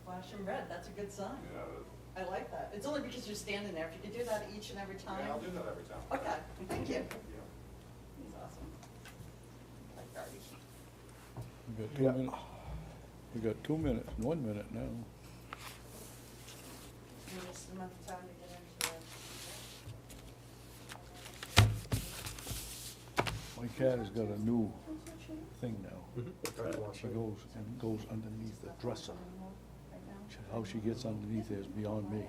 flashing red, that's a good sign. Yeah, I like that. It's only because you're standing there. If you could do that each and every time. yeah, I'll do that every time. Okay, thank you. Yeah. He's awesome. Like Darby. We got 2 minutes. We got 2 minutes, 1 minute now. And just enough time to get into it. My cat has got a new thing now. She goes underneath the dresser. How she gets underneath there is beyond me.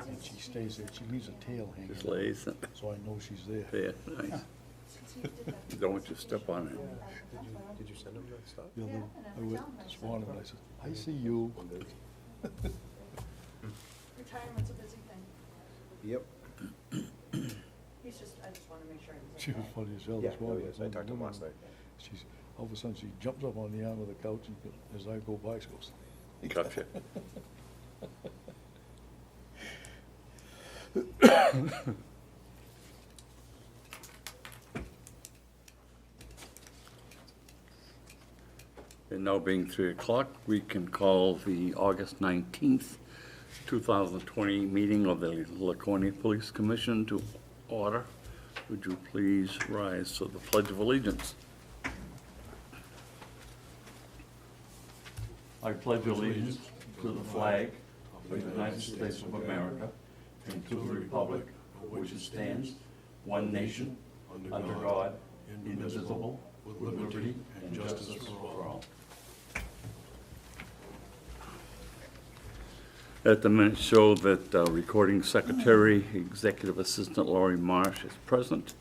And she stays there. She leaves a tail hanging. Just lays So I know she's there. there, nice. You don't want you to step on it. Did you send him that stuff? The other, I went this morning and I said, I see you. Retirement's a busy thing. Yep. He's just, I just wanna make sure he was She was okay. funny as hell Yeah, this oh morning. yes, I talked to him last night. She's, all of a sudden, she jumps up on the arm of the couch and as I go by, she goes. Gotcha. And now being 3 o'clock, we can call the August 19th, 2020 meeting of the Laconia Police Commission to order. Would you please rise to the Pledge of Allegiance? I pledge allegiance to the flag of the United States of America and to the republic for which it stands, one nation, under God, indivisible, with liberty and justice for all. Let the minutes show that Recording Secretary, Executive Assistant Laurie Marsh is present.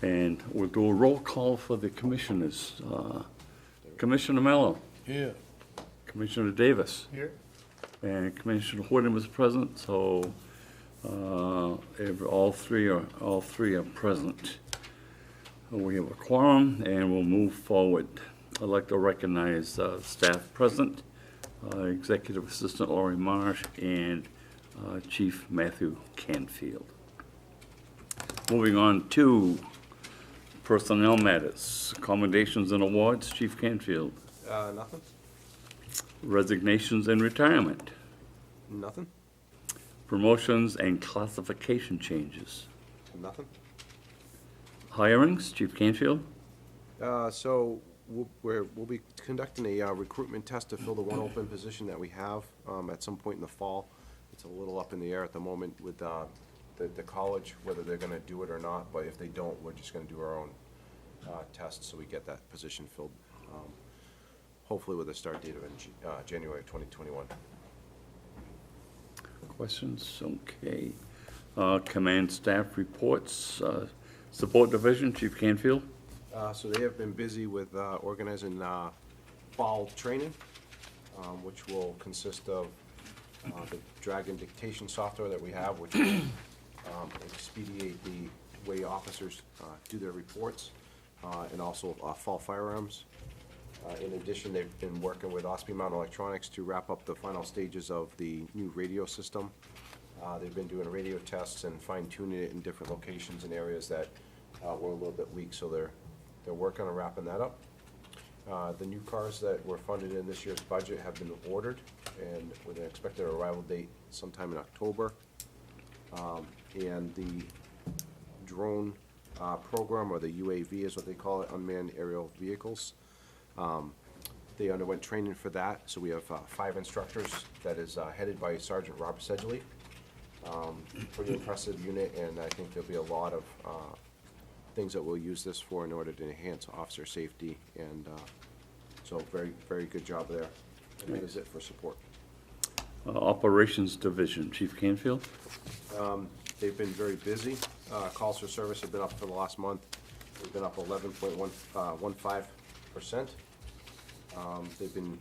And we'll do a roll call for the commissioners. Commissioner Mello, Here. Commissioner Davis, Here. and Commissioner Whittem is present, so all three are present. We have a quorum, and we'll move forward. I'd like to recognize staff present, Executive Assistant Laurie Marsh, and Chief Matthew Canfield. Moving on to personnel matters, accommodations and awards, Chief Canfield. Nothing? Resignations and retirement, Nothing? promotions and classification changes. Nothing? Hirings, Chief Canfield. So we'll be conducting a recruitment test to fill the one open position that we have at some point in the fall. It's a little up in the air at the moment with the college, whether they're gonna do it or not, but if they don't, we're just gonna do our own test so we get that position filled, hopefully with a start date of January of 2021. Questions? Okay. Command staff reports, support division, Chief Canfield. So they have been busy with organizing fall training, which will consist of the Dragon dictation software that we have, which will expedite the way officers do their reports, and also fall firearms. In addition, they've been working with Ospey Mountain Electronics to wrap up the final stages of the new radio system. They've been doing radio tests and fine-tuning it in different locations and areas that were a little bit weak, so they're working on wrapping that up. The new cars that were funded in this year's budget have been ordered, and with an expected arrival date sometime in October. And the drone program, or the UAV is what they call it, unmanned aerial vehicles, they underwent training for that, so we have 5 instructors that is headed by Sergeant Robert Sedgley. Pretty impressive unit, and I think there'll be a lot of things that we'll use this for in order to enhance officer safety, and so very, very good job there. And that is it for support. Operations division, Chief Canfield. They've been very busy. Calls for service have been up for the last month. They've been up 11.15%. They've been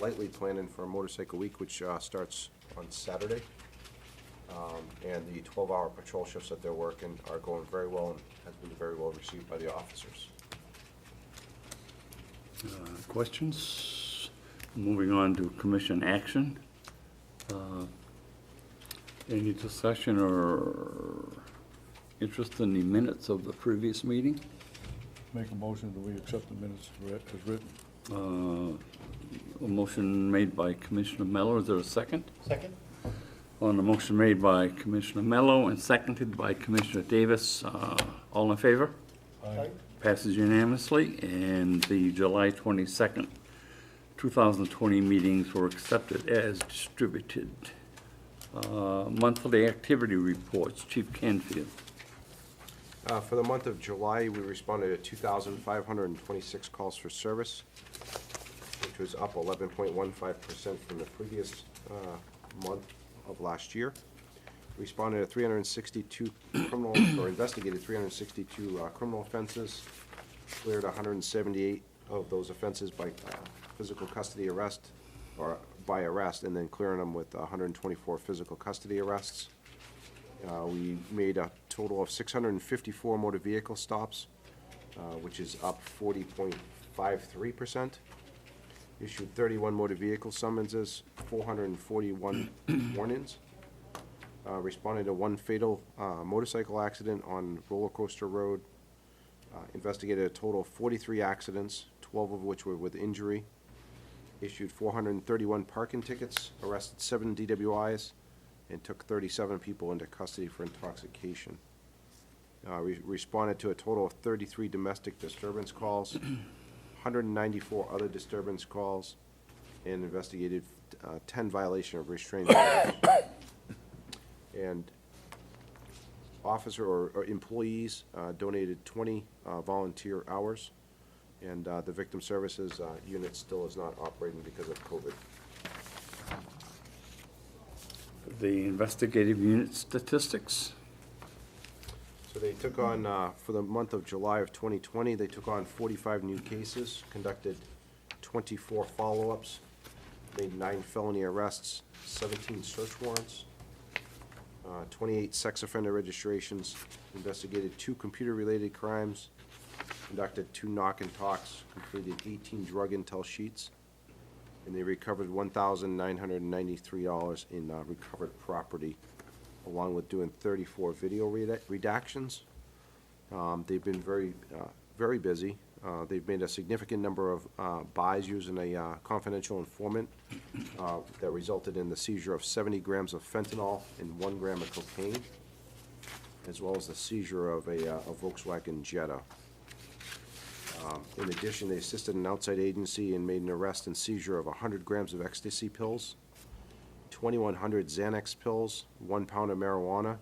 lightly planning for a motorcycle week, which starts on Saturday. And the 12-hour patrol shifts that they're working are going very well and has been very well received by the officers. Questions? Moving on to commission action. Any discussion or interest in the minutes of the previous meeting? Make a motion that we accept the minutes as written. A motion made by Commissioner Mello, is there a second? Second? On the motion made by Commissioner Mello and seconded by Commissioner Davis, all in favor? Aye. Passes unanimously, and the July 22nd, 2020 meetings were accepted as distributed. Monthly activity reports, Chief Canfield. For the month of July, we responded to 2,526 calls for service, which was up 11.15% from the previous month of last year. Responded to 362 criminal, or investigated 362 criminal offenses, cleared 178 of those offenses by physical custody arrest, or by arrest, and then clearing them with 124 physical custody arrests. We made a total of 654 motor vehicle stops, which is up 40.53%. Issued 31 motor vehicle summonses, 441 warnings. Responded to one fatal motorcycle accident on Roller Coaster Road. Investigated a total of 43 accidents, 12 of which were with injury. Issued 431 parking tickets, arrested 7 DWIs, and took 37 people into custody for intoxication. Responded to a total of 33 domestic disturbance calls, 194 other disturbance calls, and investigated 10 violation of restraining orders. And officer or employees donated 20 volunteer hours, and the victim services unit still is not operating because of COVID. The investigative unit statistics. So they took on, for the month of July of 2020, they took on 45 new cases, conducted 24 follow-ups, made 9 felony arrests, 17 search warrants, 28 sex offender registrations, investigated 2 computer-related crimes, conducted 2 knock and talks, completed 18 drug intel sheets, and they recovered $1,993 in recovered property, along with doing 34 video redactions. They've been very busy. They've made a significant number of buys using a confidential informant that resulted in the seizure of 70 grams of fentanyl and 1 gram of cocaine, as well as the seizure of a Volkswagen Jetta. In addition, they assisted an outside agency and made an arrest and seizure of 100 grams of ecstasy pills, 2,100 Xanax pills, 1 pound of marijuana,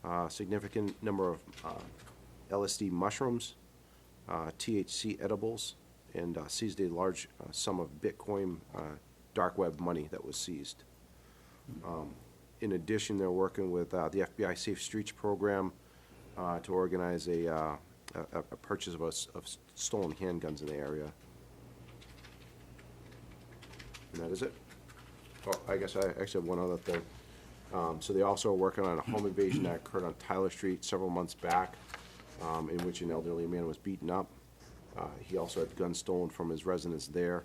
a significant number of LSD mushrooms, THC edibles, and seized a large sum of Bitcoin dark web money that was seized. In addition, they're working with the FBI Safe Streets program to organize a purchase of stolen handguns in the area. And that is it. Oh, I guess I actually have one other thing. So they also are working on a home invasion that occurred on Tyler Street several months back, in which an elderly man was beaten up. He also had guns stolen from his residence there.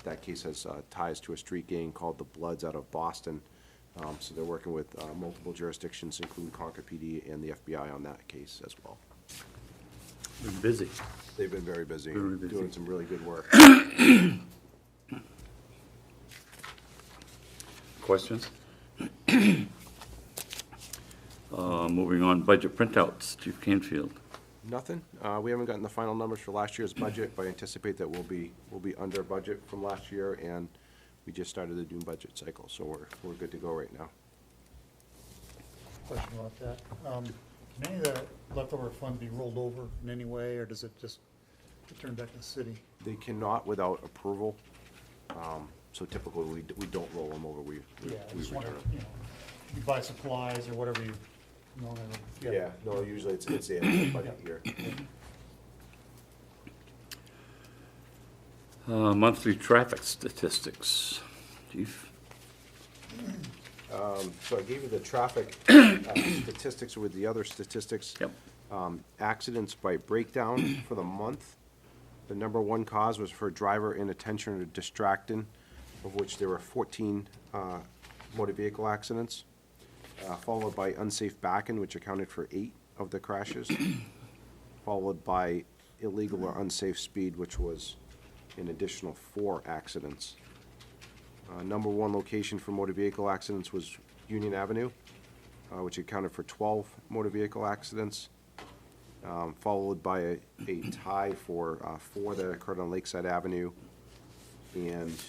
That case has ties to a street gang called the Bloods out of Boston. So they're working with multiple jurisdictions, including Concord PD and the FBI on that case as well. Been busy. They've been very busy, Very busy. doing some really good work. Questions? Moving on, budget printouts, Chief Canfield. Nothing. We haven't gotten the final numbers for last year's budget, but I anticipate that we'll be under budget from last year, and we just started the new budget cycle, so we're good to go right now. Question about that. Can any of the leftover funds be rolled over in any way, or does it just get turned back to the city? They cannot without approval. So typically, we don't roll them over. We Yeah, I just return wonder, them. you know, you buy supplies or whatever you normally. Yeah, no, usually it's the end of the budget year. Monthly traffic statistics, Chief. So I gave you the traffic statistics with the other statistics. Yep. Accidents by breakdown for the month. The number 1 cause was for driver inattention or distracting, of which there were 14 motor vehicle accidents, followed by unsafe backing, which accounted for 8 of the crashes, followed by illegal or unsafe speed, which was an additional 4 accidents. Number 1 location for motor vehicle accidents was Union Avenue, which accounted for 12 motor vehicle accidents, followed by a tie for 4 that occurred on Lakeside Avenue, and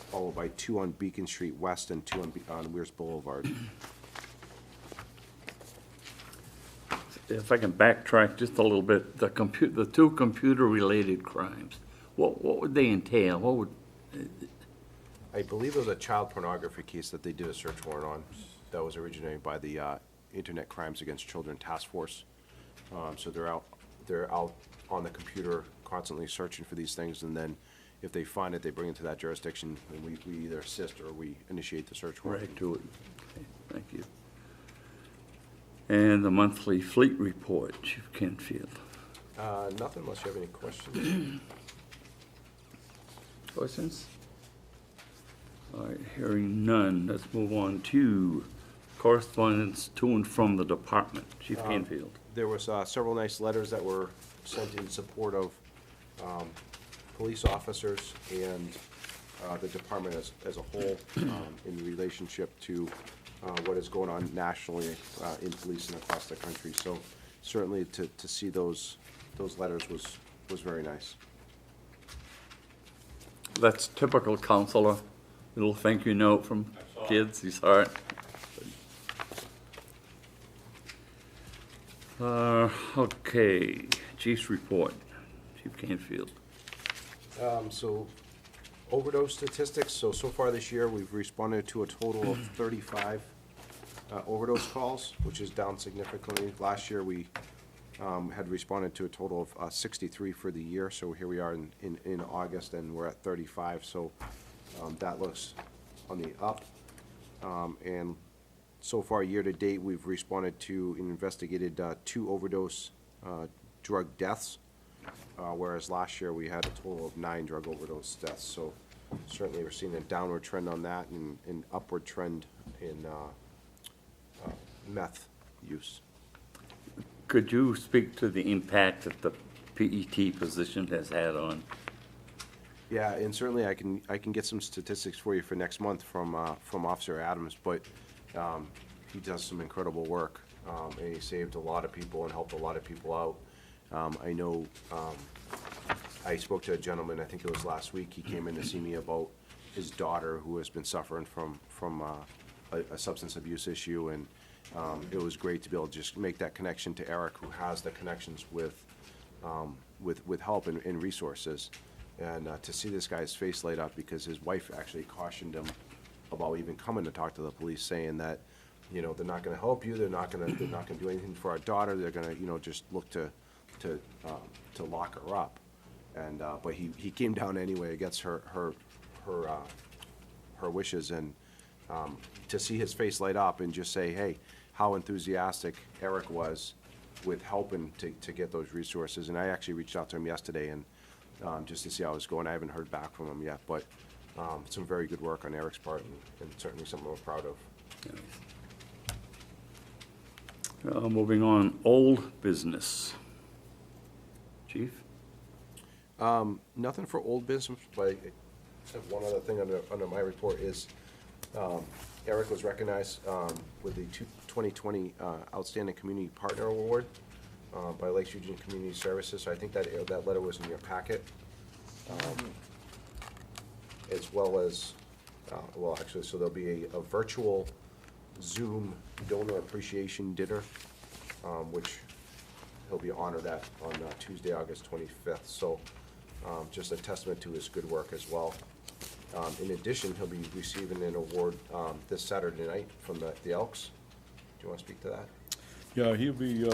followed by 2 on Beacon Street West and 2 on Weirs Boulevard. If I can backtrack just a little bit, the 2 computer-related crimes, what would they entail? What would, I believe it was a child pornography case that they did a search warrant on that was originated by the Internet Crimes Against Children Task Force. So they're out on the computer constantly searching for these things, and then if they find it, they bring it to that jurisdiction, and we either assist or we initiate the search warrant. right to it? Okay, thank you. And the monthly fleet report, Chief Canfield. Nothing unless you have any questions. Questions? All right, hearing none, let's move on to correspondence to and from the department. Chief Canfield. There was several nice letters that were sent in support of police officers and the department as a whole in relationship to what is going on nationally in policing across the country. So certainly to see those letters was very nice. That's typical counselor, little thank you note from kids, you saw it. Okay, Chief's report, Chief Canfield. So overdose statistics, so far this year, we've responded to a total of 35 overdose calls, which is down significantly. Last year, we had responded to a total of 63 for the year, so here we are in August, and we're at 35, so that looks on the up. And so far, year-to-date, we've responded to and investigated 2 overdose drug deaths, whereas last year we had a total of 9 drug overdose deaths. So certainly we're seeing a downward trend on that and an upward trend in meth use. Could you speak to the impact that the PET position has had on? Yeah, and certainly I can get some statistics for you for next month from Officer Adams, but he does some incredible work, and he saved a lot of people and helped a lot of people out. I know I spoke to a gentleman, I think it was last week, he came in to see me about his daughter who has been suffering from a substance abuse issue, and it was great to be able to just make that connection to Eric, who has the connections with help and resources. And to see this guy's face light up, because his wife actually cautioned him about even coming to talk to the police, saying that, you know, they're not gonna help you, they're not gonna do anything for our daughter, they're gonna, you know, just look to lock her up. And but he came down anyway against her wishes, and to see his face light up and just say, hey, how enthusiastic Eric was with helping to get those resources. And I actually reached out to him yesterday and just to see how it was going. I haven't heard back from him yet, but some very good work on Eric's part, and certainly something we're proud of. Moving on, old business. Chief? Nothing for old business, but I have one other thing under my report is Eric was recognized with the 2020 Outstanding Community Partner Award by Lakes Region Community Services. So I think that letter was in your packet, as well as, well, actually, so there'll be a virtual Zoom donor appreciation dinner, which he'll be honored at on Tuesday, August 25th. So just a testament to his good work as well. In addition, he'll be receiving an award this Saturday night from the Elks. Do you want to speak to that? Yeah, he'll be,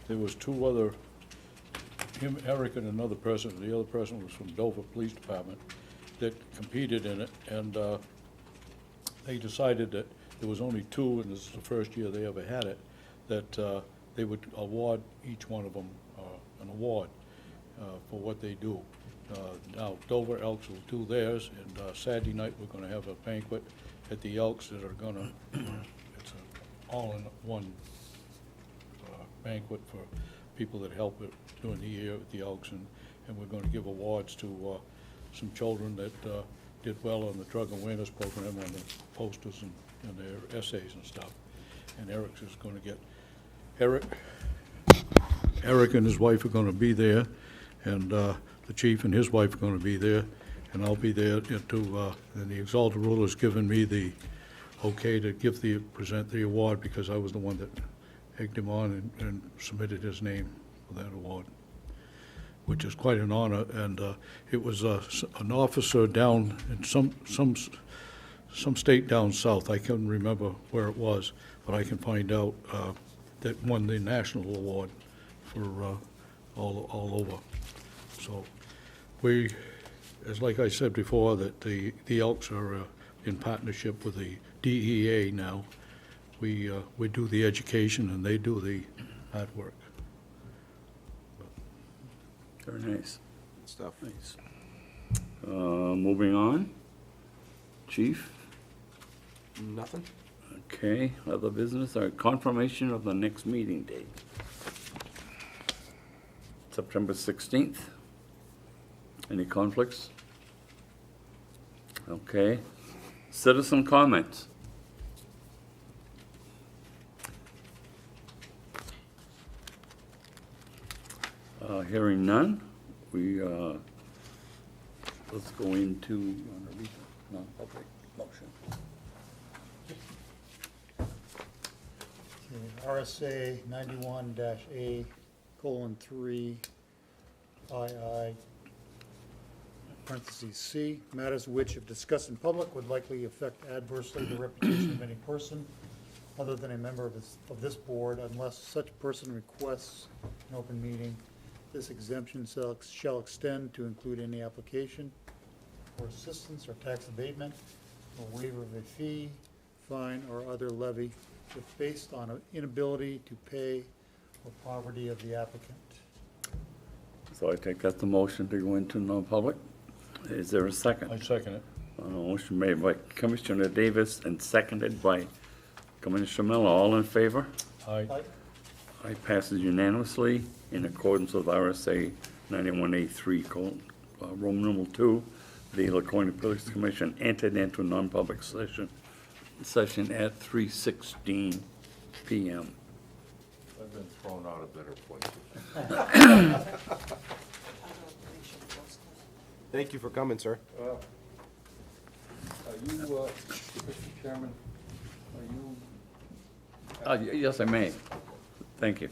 there was 2 other, him, Eric, and another person. The other person was from Dover Police Department that competed in it, and they decided that there was only 2, and this is the first year they ever had it, that they would award each one of them an award for what they do. Now, Dover Elks will do theirs, and Saturday night we're gonna have a banquet at the Elks that are gonna, it's an all-in-one banquet for people that help it during the year at the Elks, and we're gonna give awards to some children that did well on the drug awareness program on the posters and their essays and stuff. And Eric's is gonna get, Eric and his wife are gonna be there, and the chief and his wife are gonna be there, and I'll be there to, and the Exalted Ruler has given me the okay to present the award, because I was the one that egged him on and submitted his name for that award, which is quite an honor. And it was an officer down in some state down south, I can't remember where it was, but I can find out, that won the national award for all over. So we, as like I said before, that the Elks are in partnership with the DEA now. We do the education and they do the hard work. Very nice. Good stuff. Nice. Moving on. Chief? Nothing? Okay, other business, or confirmation of the next meeting date? September 16th. Any conflicts? Okay. Citizen comments? Hearing none, we, let's go into, you wanna read the non-public motion? Okay, RSA 91-A:3 II, parentheses C, matters which, if discussed in public, would likely affect adversely the reputation of any person other than a member of this board, unless such person requests an open meeting. This exemption shall extend to include any application for assistance or tax abatement or waiver of a fee, fine, or other levy if based on an inability to pay or poverty of the applicant. So I take that the motion to go into non-public. Is there a second? I second it. Motion made by Commissioner Davis and seconded by Commissioner Miller. All in favor? Aye. Aye, passes unanimously in accordance with RSA 91A3, Roman numeral 2. The Laconia Police Commission entered into non-public session at 3:16 PM. I've been thrown out of better places. Thank you for coming, sir. Are you, Mr. Chairman, are you? Yes, I may. Thank you.